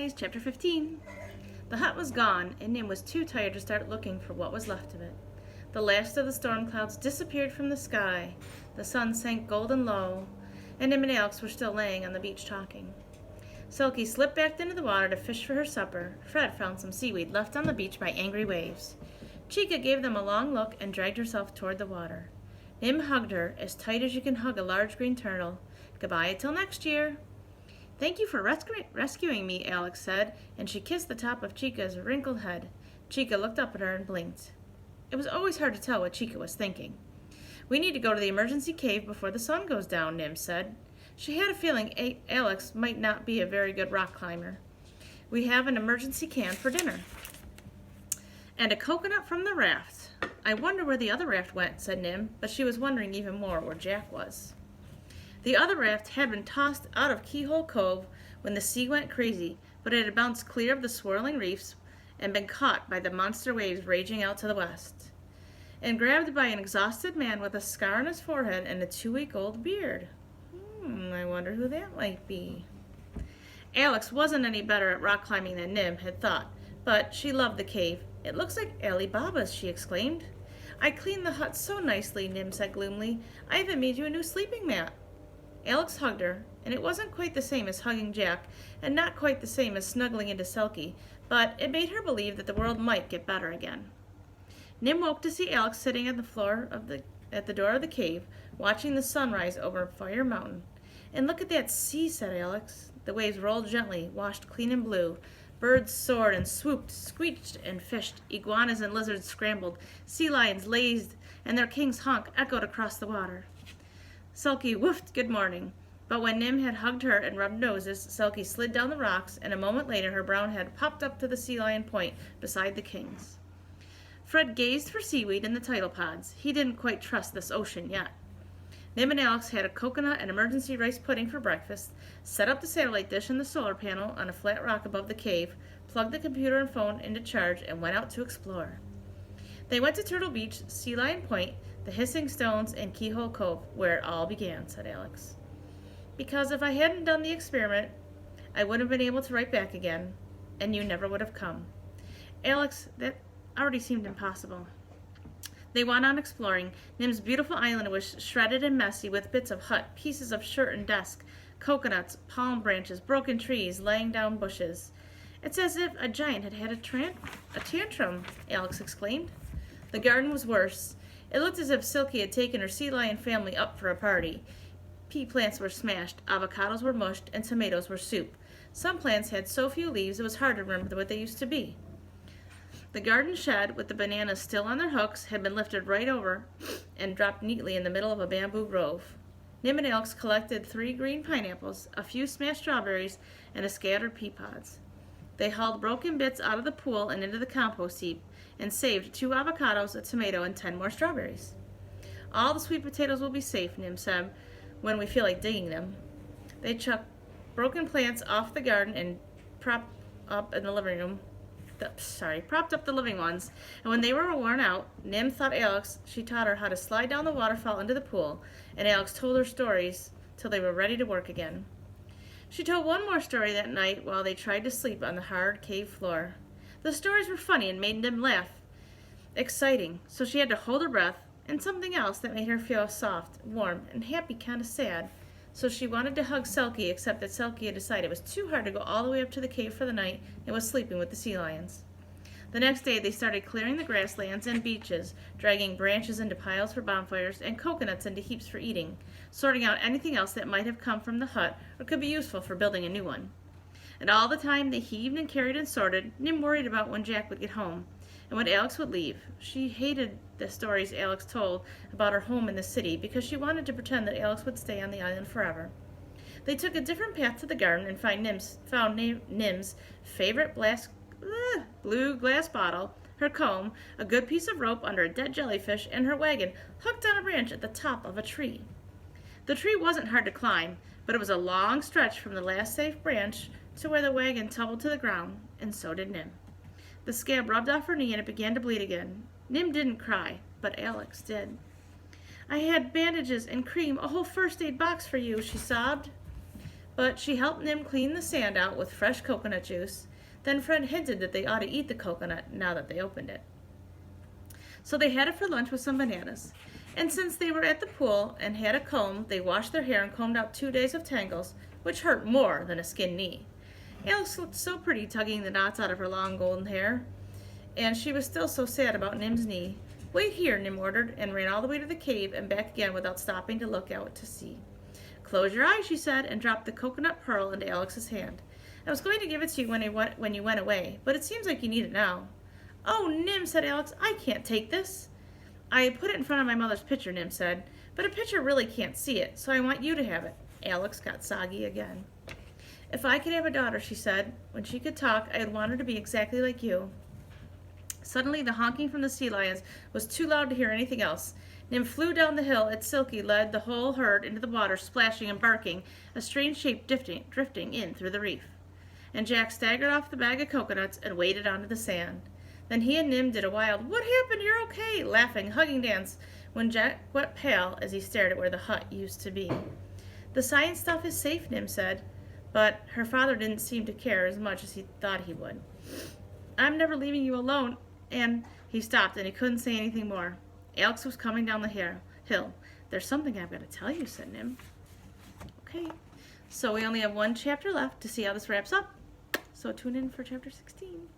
Sunrise, Chapter 15. The hut was gone, and Nim was too tired to start looking for what was left of it. The last of the storm clouds disappeared from the sky. The sun sank golden low, and Nim and Alex were still laying on the beach talking. Selkie slipped back into the water to fish for her supper. Fred found some seaweed left on the beach by angry waves. Chica gave them a long look and dragged herself toward the water. Nim hugged her as tight as you can hug a large green turtle. Goodbye until next year. Thank you for rescuing me, Alex said, and she kissed the top of Chica's wrinkled head. Chica looked up at her and blinked. It was always hard to tell what Chica was thinking. We need to go to the emergency cave before the sun goes down, Nim said. She had a feeling Alex might not be a very good rock climber. We have an emergency can for dinner. And a coconut from the raft. I wonder where the other raft went, said Nim, but she was wondering even more where Jack was. The other raft had been tossed out of Keyhole Cove when the sea went crazy, but it had bounced clear of the swirling reefs and been caught by the monster waves raging out to the west, and grabbed by an exhausted man with a scar on his forehead and a 2-week-old beard. I wonder who that might be. Alex wasn't any better at rock climbing than Nim had thought, but she loved the cave. It looks like Ali Baba's, she exclaimed. I cleaned the hut so nicely, Nim said gloomily. I even made you a new sleeping mat. Alex hugged her, and it wasn't quite the same as hugging Jack, and not quite the same as snuggling into Selkie, but it made her believe that the world might get better again. Nim woke to see Alex sitting at the door of the cave, watching the sunrise over Fire Mountain. And look at that sea, said Alex. The waves rolled gently, washed clean and blue. Birds soared and swooped, squeaked and fished. Iguanas and lizards scrambled. Sea lions lazed, and their king's honk echoed across the water. Selkie woofed good morning, but when Nim had hugged her and rubbed noses, Selkie slid down the rocks, and a moment later her brown head popped up to the sea lion point beside the king's. Fred gazed for seaweed in the tidal pods. He didn't quite trust this ocean yet. Nim and Alex had a coconut and emergency rice pudding for breakfast, set up the satellite dish and the solar panel on a flat rock above the cave, plugged the computer and phone into charge, and went out to explore. They went to Turtle Beach, Sea Lion Point, the Hissing Stones, and Keyhole Cove, where it all began, said Alex. Because if I hadn't done the experiment, I wouldn't have been able to write back again, and you never would have come. Alex, that already seemed impossible. They went on exploring. Nim's beautiful island was shredded and messy with bits of hut, pieces of shirt and desk, coconuts, palm branches, broken trees, laying down bushes. It's as if a giant had had a tantrum, Alex exclaimed. The garden was worse. It looked as if Selkie had taken her sea lion family up for a party. Pea plants were smashed, avocados were mushed, and tomatoes were soup. Some plants had so few leaves it was hard to remember what they used to be. The garden shed, with the bananas still on their hooks, had been lifted right over and dropped neatly in the middle of a bamboo grove. Nim and Alex collected 3 green pineapples, a few smashed strawberries, and a scattered pea pods. They hauled broken bits out of the pool and into the compost heap, and saved 2 avocados, a tomato, and 10 more strawberries. All the sweet potatoes will be safe, Nim said, when we feel like digging them. They chucked broken plants off the garden and propped up the living ones, and when they were worn out, Nim thought she taught her how to slide down the waterfall into the pool, and Alex told her stories till they were ready to work again. She told one more story that night while they tried to sleep on the hard cave floor. The stories were funny and made Nim laugh. Exciting, so she had to hold her breath, and something else that made her feel soft, warm, and happy, kind of sad. So she wanted to hug Selkie, except that Selkie had decided it was too hard to go all the way up to the cave for the night and was sleeping with the sea lions. The next day they started clearing the grasslands and beaches, dragging branches into piles for bonfires and coconuts into heaps for eating, sorting out anything else that might have come from the hut or could be useful for building a new one. And all the time they heaved and carried and sorted, Nim worried about when Jack would get home and when Alex would leave. She hated the stories Alex told about her home in the city because she wanted to pretend that Alex would stay on the island forever. They took a different path to the garden and found Nim's favorite blue glass bottle, her comb, a good piece of rope under a dead jellyfish, and her wagon hooked on a branch at the top of a tree. The tree wasn't hard to climb, but it was a long stretch from the last safe branch to where the wagon tumbled to the ground, and so did Nim. The scab rubbed off her knee and it began to bleed again. Nim didn't cry, but Alex did. I had bandages and cream, a whole first aid box for you, she sobbed. But she helped Nim clean the sand out with fresh coconut juice. Then Fred hinted that they ought to eat the coconut now that they opened it. So they had it for lunch with some bananas. And since they were at the pool and had a comb, they washed their hair and combed out 2 days of tangles, which hurt more than a skinned knee. Alex looked so pretty tugging the knots out of her long golden hair, and she was still so sad about Nim's knee. "Wait here," Nim ordered, and ran all the way to the cave and back again without stopping to look out to sea. "Close your eyes," she said, and dropped the coconut pearl into Alex's hand. "I was going to give it to you when you went away, but it seems like you need it now." "Oh, Nim," said Alex, "I can't take this." "I put it in front of my mother's picture," Nim said, "but a picture really can't see it, so I want you to have it." Alex got soggy again. "If I could have a daughter," she said, "when she could talk, I'd want her to be exactly like you." Suddenly, the honking from the sea lions was too loud to hear anything else. Nim flew down the hill and Silky led the whole herd into the water, splashing and barking, a strange shape drifting in through the reef. And Jack staggered off the bag of coconuts and waded onto the sand. Then he and Nim did a wild, "What happened? You're okay," laughing, hugging dance, when Jack went pale as he stared at where the hut used to be. "The science stuff is safe," Nim said, but her father didn't seem to care as much as he thought he would. "I'm never leaving you alone," and he stopped and he couldn't say anything more. Alex was coming down the hill. "There's something I've got to tell you," said Nim. Okay, so we only have one chapter left to see how this wraps up. So tune in for chapter 16.